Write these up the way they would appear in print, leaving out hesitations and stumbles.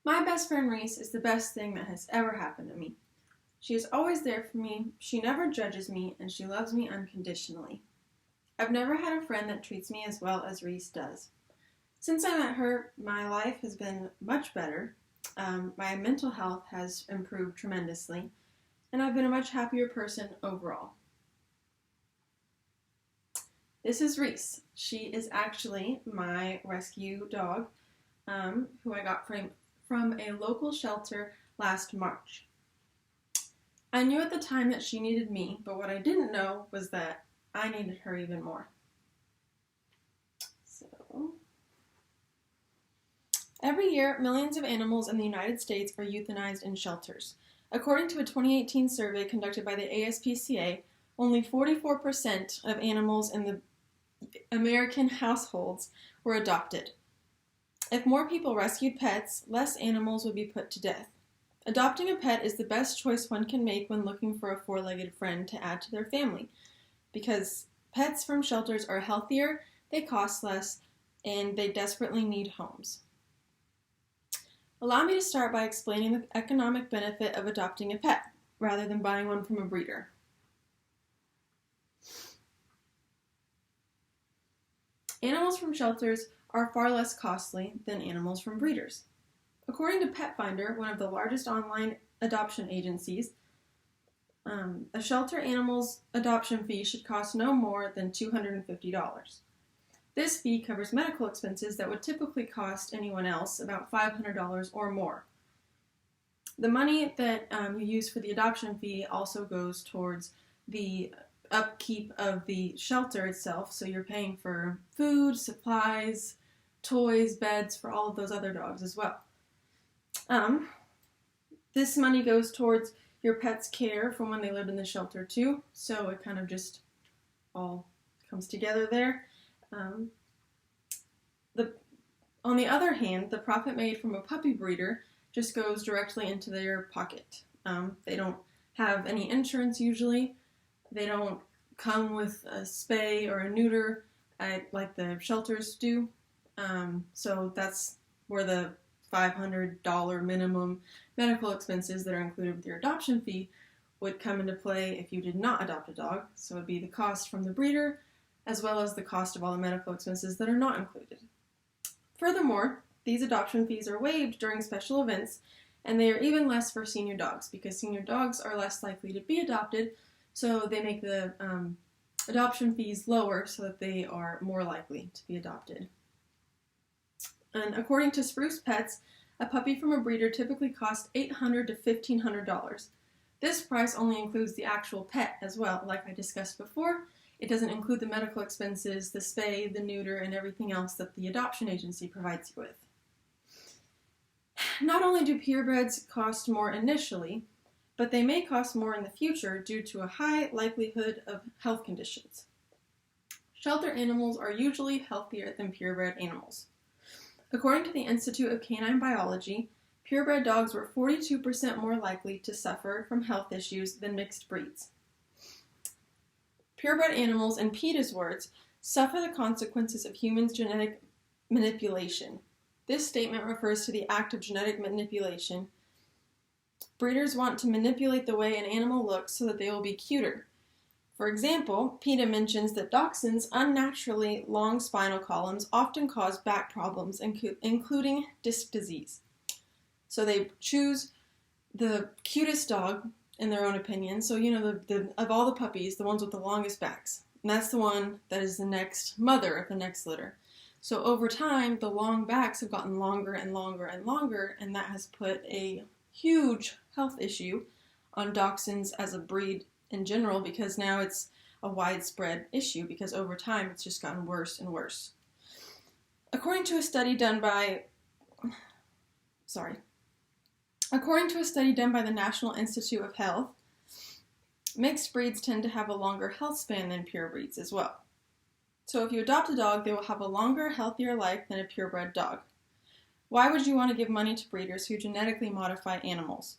My best friend Reese is the best thing that has ever happened to me. She is always there for me, she never judges me, and she loves me unconditionally. I've never had a friend that treats me as well as Reese does. Since I met her, my life has been much better. My mental health has improved tremendously, and I've been a much happier person overall. This is Reese. She is actually my rescue dog, who I got from a local shelter last March. I knew at the time that she needed me, but what I didn't know was that I needed her even more. So, every year, millions of animals in the United States are euthanized in shelters. According to a 2018 survey conducted by the ASPCA, only 44% of animals in the American households were adopted. If more people rescued pets, less animals would be put to death. Adopting a pet is the best choice one can make when looking for a four-legged friend to add to their family, because pets from shelters are healthier, they cost less, and they desperately need homes. Allow me to start by explaining the economic benefit of adopting a pet, rather than buying one from a breeder. Animals from shelters are far less costly than animals from breeders. According to Pet Finder, one of the largest online adoption agencies, a shelter animal's adoption fee should cost no more than $250. This fee covers medical expenses that would typically cost anyone else about $500 or more. The money that you use for the adoption fee also goes towards the upkeep of the shelter itself, so you're paying for food, supplies, toys, beds for all of those other dogs as well. This money goes towards your pet's care from when they lived in the shelter too, so it kind of just all comes together there. On the other hand, the profit made from a puppy breeder just goes directly into their pocket. They don't have any insurance usually. They don't come with a spay or a neuter like the shelters do. So that's where the $500 minimum medical expenses that are included with your adoption fee would come into play if you did not adopt a dog. So it would be the cost from the breeder as well as the cost of all the medical expenses that are not included. Furthermore, these adoption fees are waived during special events, and they are even less for senior dogs because senior dogs are less likely to be adopted, so they make the adoption fees lower so that they are more likely to be adopted. And according to Spruce Pets, a puppy from a breeder typically costs $800 to $1,500. This price only includes the actual pet as well, like I discussed before. It doesn't include the medical expenses, the spay, the neuter, and everything else that the adoption agency provides you with. Not only do purebreds cost more initially, but they may cost more in the future due to a high likelihood of health conditions. Shelter animals are usually healthier than purebred animals. According to the Institute of Canine Biology, purebred dogs were 42% more likely to suffer from health issues than mixed breeds. Purebred animals, in PETA's words, suffer the consequences of humans' genetic manipulation. This statement refers to the act of genetic manipulation. Breeders want to manipulate the way an animal looks so that they will be cuter. For example, PETA mentions that dachshunds' unnaturally long spinal columns often cause back problems, including disc disease. So they choose the cutest dog, in their own opinion. So, of all the puppies, the ones with the longest backs. And that's the one that is the next mother of the next litter. So over time, the long backs have gotten longer and longer and longer, and that has put a huge health issue on dachshunds as a breed in general, because now it's a widespread issue, because over time it's just gotten worse and worse. According to a study done by the National Institute of Health, mixed breeds tend to have a longer health span than pure breeds as well. So if you adopt a dog, they will have a longer, healthier life than a purebred dog. Why would you want to give money to breeders who genetically modify animals?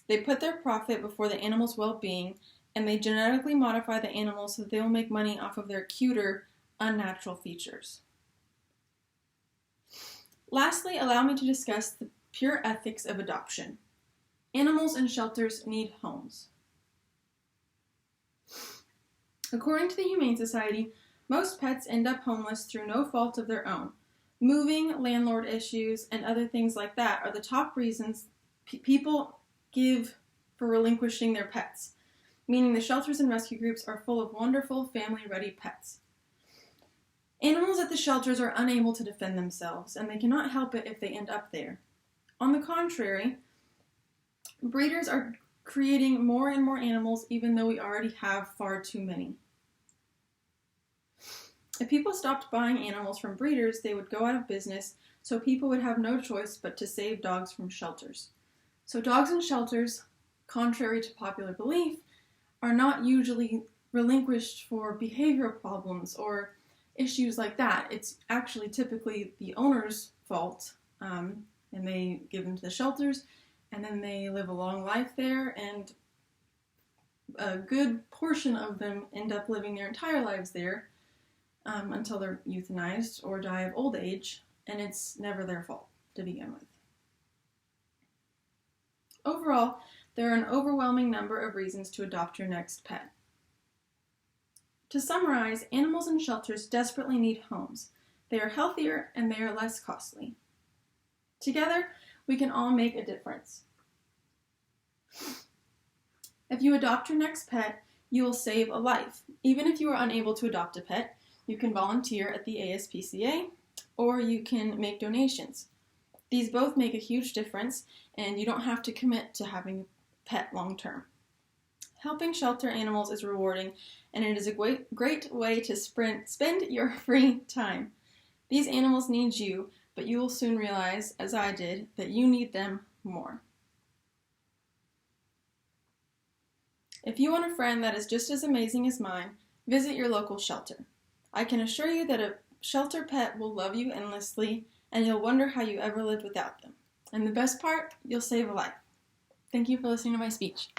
They put their profit before the animal's well-being, and they genetically modify the animals so that they will make money off of their cuter, unnatural features. Lastly, allow me to discuss the pure ethics of adoption. Animals in shelters need homes. According to the Humane Society, most pets end up homeless through no fault of their own. Moving, landlord issues, and other things like that are the top reasons people give for relinquishing their pets, meaning the shelters and rescue groups are full of wonderful, family-ready pets. Animals at the shelters are unable to defend themselves, and they cannot help it if they end up there. On the contrary, breeders are creating more and more animals even though we already have far too many. If people stopped buying animals from breeders, they would go out of business, so people would have no choice but to save dogs from shelters. So dogs in shelters, contrary to popular belief, are not usually relinquished for behavioral problems or issues like that. It's actually typically the owner's fault, and they give them to the shelters, and then they live a long life there, and a good portion of them end up living their entire lives there until they're euthanized or die of old age, and it's never their fault to begin with. Overall, there are an overwhelming number of reasons to adopt your next pet. To summarize, animals in shelters desperately need homes. They are healthier and they are less costly. Together, we can all make a difference. If you adopt your next pet, you will save a life. Even if you are unable to adopt a pet, you can volunteer at the ASPCA or you can make donations. These both make a huge difference, and you don't have to commit to having a pet long term. Helping shelter animals is rewarding, and it is a great way to spend your free time. These animals need you, but you will soon realize, as I did, that you need them more. If you want a friend that is just as amazing as mine, visit your local shelter. I can assure you that a shelter pet will love you endlessly, and you'll wonder how you ever lived without them. And the best part, you'll save a life. Thank you for listening to my speech.